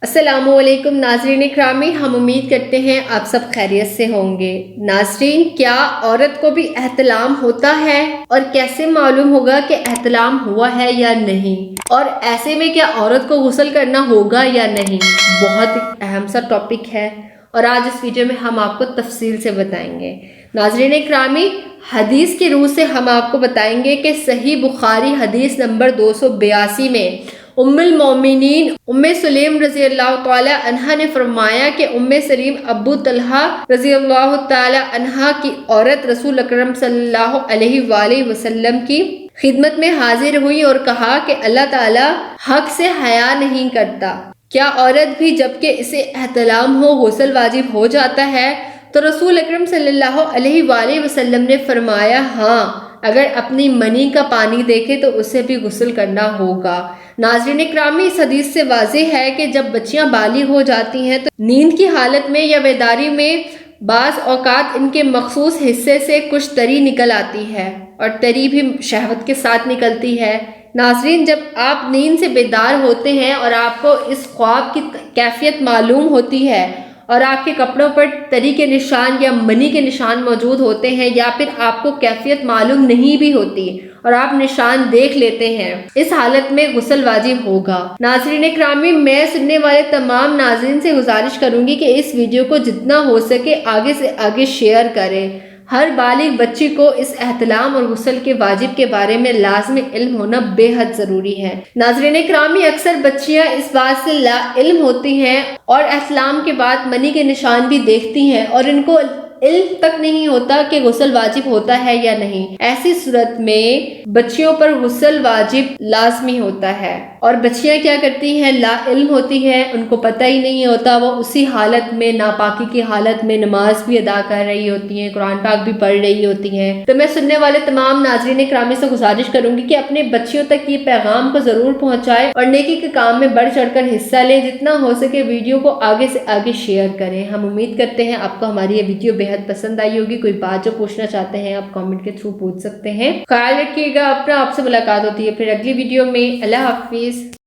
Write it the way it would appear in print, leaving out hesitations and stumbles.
السلام علیکم ناظرین اکرامی، ہم امید کرتے ہیں آپ سب خیریت سے ہوں گے۔ ناظرین، کیا عورت کو بھی احتلام ہوتا ہے اور کیسے معلوم ہوگا کہ احتلام ہوا ہے یا نہیں؟ اور ایسے میں کیا عورت کو غسل کرنا ہوگا یا نہیں؟ بہت اہم سا ٹاپک ہے اور آج اس ویڈیو میں ہم آپ کو تفصیل سے بتائیں گے۔ ناظرین اکرامی، حدیث کی روح سے ہم آپ کو بتائیں گے کہ صحیح بخاری حدیث نمبر 282 میں ام المومنین ام سلیم رضی اللہ تعالی عنہا نے فرمایا کہ ام سلیم ابو طلحہ رضی اللہ تعالی عنہا کی عورت رسول اکرم صلی اللہ علیہ وآلہ وسلم کی خدمت میں حاضر ہوئی اور کہا کہ اللہ تعالی حق سے حیا نہیں کرتا۔ کیا عورت بھی جبکہ اسے احتلام ہو غسل واجب ہو جاتا ہے؟ تو رسول اکرم صلی اللہ علیہ وآلہ وسلم نے فرمایا ہاں، اگر اپنی منی کا پانی دیکھے تو اسے بھی غسل کرنا ہوگا۔ ناظرین اکرامی، اس حدیث سے واضح ہے کہ جب بچیاں بالغ ہو جاتی ہیں تو نیند کی حالت میں یا بیداری میں بعض اوقات ان کے مخصوص حصے سے کچھ تری نکل آتی ہے اور تری بھی شہوت کے ساتھ نکلتی ہے۔ ناظرین، جب آپ نیند سے بیدار ہوتے ہیں اور آپ کو اس خواب کی کیفیت معلوم ہوتی ہے اور آپ کے کپڑوں پر تری کے نشان یا منی کے نشان موجود ہوتے ہیں، یا پھر آپ کو کیفیت معلوم نہیں بھی ہوتی اور آپ نشان دیکھ لیتے ہیں، اس حالت میں غسل واجب ہوگا۔ ناظرین اکرامی، میں سننے والے تمام ناظرین سے گزارش کروں گی کہ اس ویڈیو کو جتنا ہو سکے آگے سے آگے شیئر کریں۔ ہر بالغ بچی کو اس احتلام اور غسل کے واجب کے بارے میں لازمی علم ہونا بے حد ضروری ہے۔ ناظرین اکرامی، اکثر بچیاں اس بات سے لا علم ہوتی ہیں اور احتلام کے بعد منی کے نشان بھی دیکھتی ہیں اور ان کو علم تک نہیں ہوتا کہ غسل واجب ہوتا ہے یا نہیں۔ ایسی صورت میں بچیوں پر غسل واجب لازمی ہوتا ہے اور بچیاں کیا کرتی ہیں؟ لا علم ہوتی ہے، ان کو پتہ ہی نہیں ہوتا، وہ اسی حالت میں ناپاکی کی حالت میں نماز بھی ادا کر رہی ہوتی ہیں، قرآن پاک بھی پڑھ رہی ہوتی ہیں۔ تو میں سننے والے تمام ناظرین اکرامی سے گزارش کروں گی کہ اپنے بچیوں تک یہ پیغام کو ضرور پہنچائیں اور نیکی کے کام میں بڑھ چڑھ کر حصہ لیں۔ جتنا ہو سکے ویڈیو کو آگے سے آگے شیئر کریں۔ ہم امید کرتے ہیں آپ کو ہماری یہ ویڈیو بہت پسند آئی ہوگی۔ کوئی بات جو پوچھنا چاہتے ہیں آپ کامنٹ کے تھرو پوچھ سکتے ہیں۔ خیال رکھیے گا اپنا، آپ سے ملاقات ہوتی ہے پھر اگلی ویڈیو میں۔ اللہ حافظ۔